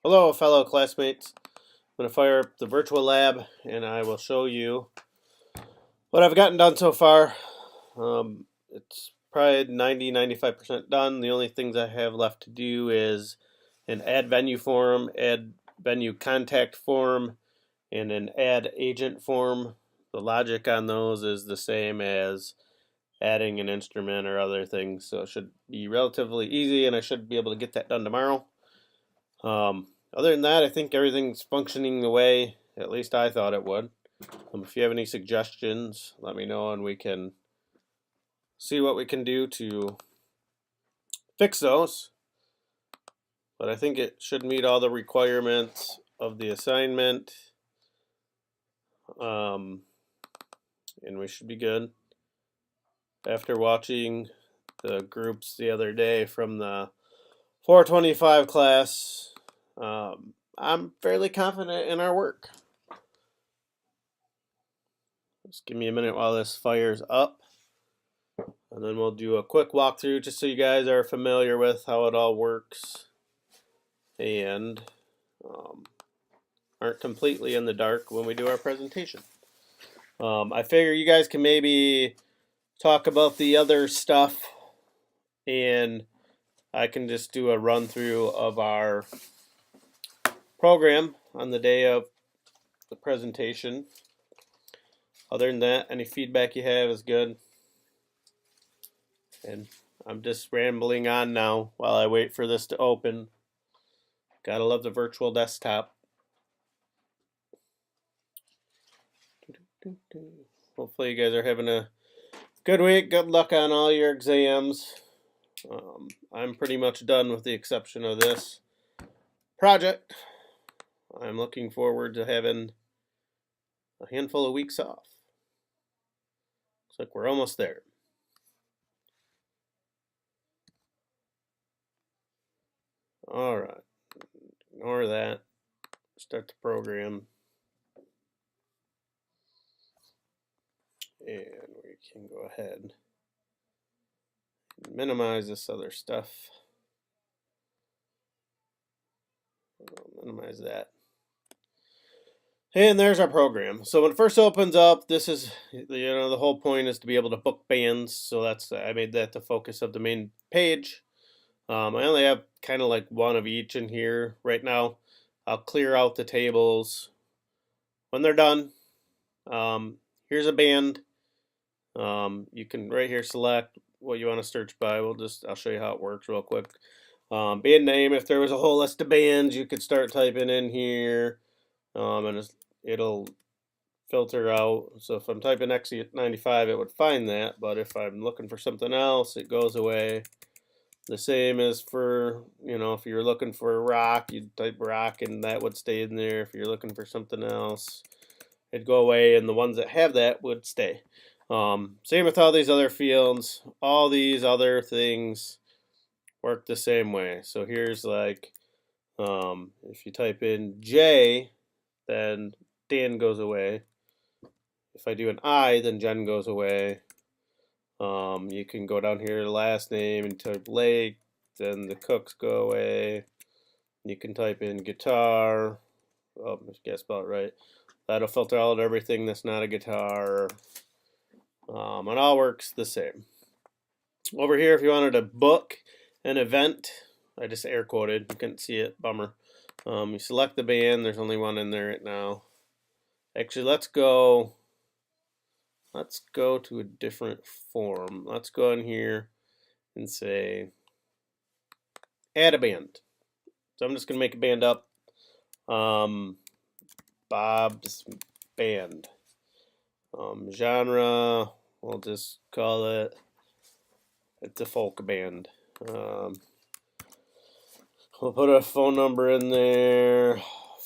Hello, fellow classmates. I'm going to fire up the virtual lab and I will show you what I've gotten done so far. It's probably 95% done. The only things I have left to do is an add venue form, add venue contact form, and an add agent form. The logic on those is the same as adding an instrument or other things, so it should be relatively easy and I should be able to get that done tomorrow. Other than that, I think everything's functioning the way at least I thought it would. If you have any suggestions, let me know and we can see what we can do to fix those. But I think it should meet all the requirements of the assignment. And we should be good. After watching the groups the other day from the 425 class, I'm fairly confident in our work. Just give me a minute while this fires up. And then we'll do a quick walkthrough just so you guys are familiar with how it all works and aren't completely in the dark when we do our presentation. I figure you guys can maybe talk about the other stuff and I can just do a run through of our program on the day of the presentation. Other than that, any feedback you have is good. And I'm just rambling on now while I wait for this to open. Gotta love the virtual desktop. Hopefully you guys are having a good week. Good luck on all your exams. I'm pretty much done with the exception of this project. I'm looking forward to having a handful of weeks off. Looks like we're almost there. All right, ignore that. Start the program. And we can go ahead and minimize this other stuff. I'll minimize that. And there's our program. So when it first opens up, this is, the whole point is to be able to book bands. So I made that the focus of the main page. I only have kind of like one of each in here right now. I'll clear out the tables when they're done. Here's a band. You can right here select what you want to search by. I'll show you how it works real quick. Band name, if there was a whole list of bands, you could start typing in here. And it'll filter out. So if I'm typing XE95, it would find that. But if I'm looking for something else, it goes away. The same as for, if you're looking for rock, you'd type rock and that would stay in there. If you're looking for something else, it'd go away and the ones that have that would stay. Same with all these other fields. All these other things work the same way. So here's like, if you type in J, then Dan goes away. If I do an I, then Jen goes away. You can go down here to last name and type Lake, then the Cooks go away. You can type in guitar. Oh, I guess about right. That'll filter out everything that's not a guitar. It all works the same. Over here, if you wanted to book an event, I just air quoted. You couldn't see it. Bummer. You select the band. There's only one in there right now. Actually, let's go to a different form. Let's go in here and say add a band. So I'm just going to make a band up. Bob's Band. Genre, we'll just call it's a folk band. We'll put a phone number in there,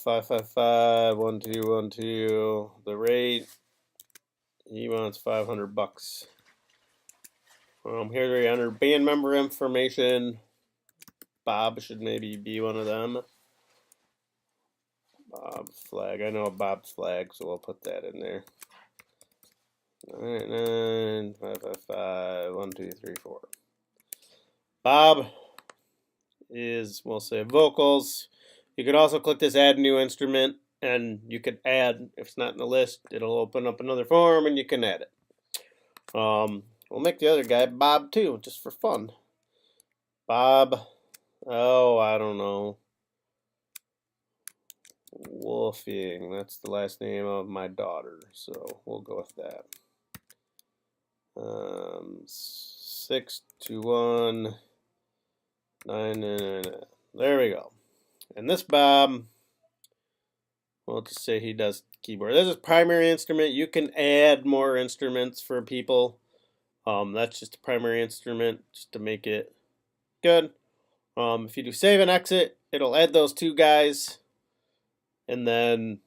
555-1212. The rate, he wants $500. Here we enter band member information. Bob should maybe be one of them. Bob's flag. I know Bob's flag, so we'll put that in there. 99555-1234. Bob is, we'll say vocals. You could also click this add new instrument, and you could add, if it's not in the list, it'll open up another form and you can add it. We'll make the other guy Bob too, just for fun. Bob, oh, I don't know. Wolfing, that's the last name of my daughter, so we'll go with that. 621 999. There we go. And this Bob, we'll just say he does keyboard. This is primary instrument. You can add more instruments for people. That's just a primary instrument, just to make it good. If you do save and exit, it'll add those two guys, and then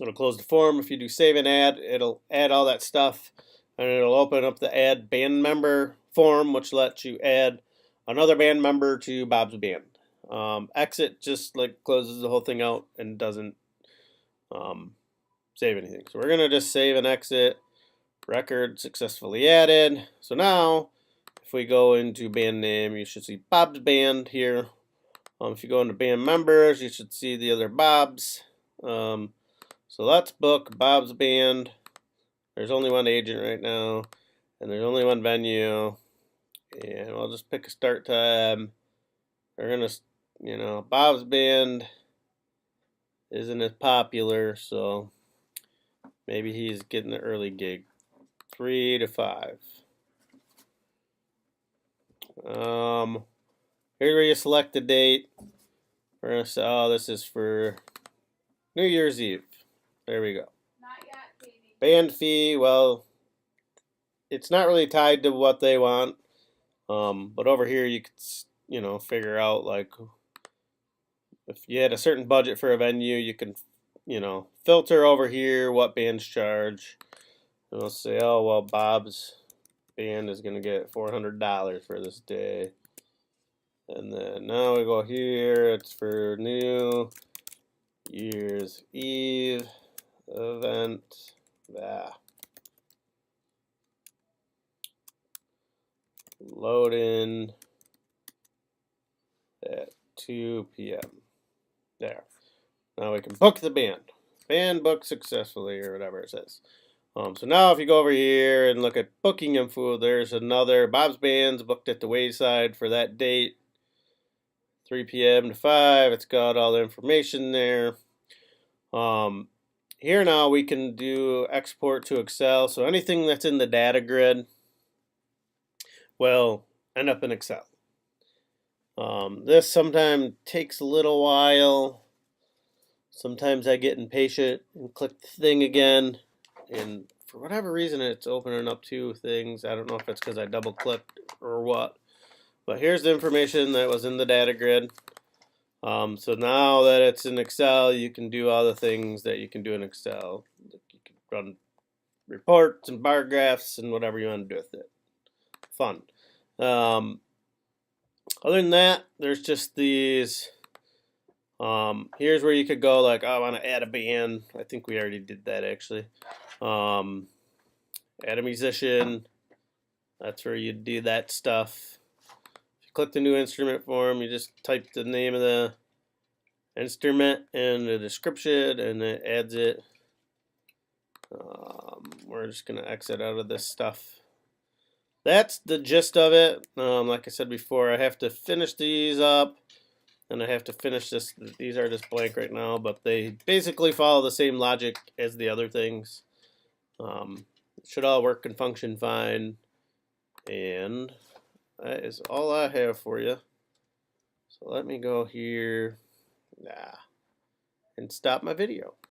it'll close the form. If you do save and add, it'll add all that stuff, and it'll open up the add band member form, which lets you add another band member to Bob's band. Exit just like closes the whole thing out and doesn't save anything. So we're gonna just save and exit. Record successfully added. So now, if we go into band name, you should see Bob's band here. If you go into band members, you should see the other Bobs. So let's book Bob's band. There's only one agent right now, and there's only one venue. And we'll just pick a start time. We're gonna, Bob's band isn't as popular, so maybe he's getting the early gig. 3 to 5. Here's where you select the date. We're gonna say, oh, this is for New Year's Eve. There we go. Not yet, baby. Band fee, well, it's not really tied to what they want. But over here you could, figure out, like, if you had a certain budget for a venue, you can, filter over here what bands charge. And we'll say, oh, well, Bob's band is going to get $400 for this day. And then now we go here, it's for New Year's Eve event. Load in at 2 p.m. There. Now we can book the band. Band booked successfully, or whatever it says. So now if you go over here and look at booking info, there's another Bob's Band's booked at the Wayside for that date, 3 p.m. to 5. It's got all the information there. Here now we can do export to Excel. So anything that's in the data grid will end up in Excel. This sometimes takes a little while. Sometimes I get impatient and click the thing again, and for whatever reason it's opening up two things. I don't know if it's because I double clicked or what, but here's the information that was in the data grid. So now that it's in Excel, you can do all the things that you can do in Excel. You can run reports and bar graphs and whatever you want to do with it. Fun. Other than that, there's just these. Here's where you could go, like, oh, I want to add a band. I think we already did that, actually. Add a musician. That's where you do that stuff. If you click the new instrument form, you just type the name of the instrument and the description, and it adds it. We're just going to exit out of this stuff. That's the gist of it. Like I said before, I have to finish these up, and I have to finish this. These are just blank right now, but they basically follow the same logic as the other things. It should all work and function fine, and that is all I have for you. So let me go here and stop my video.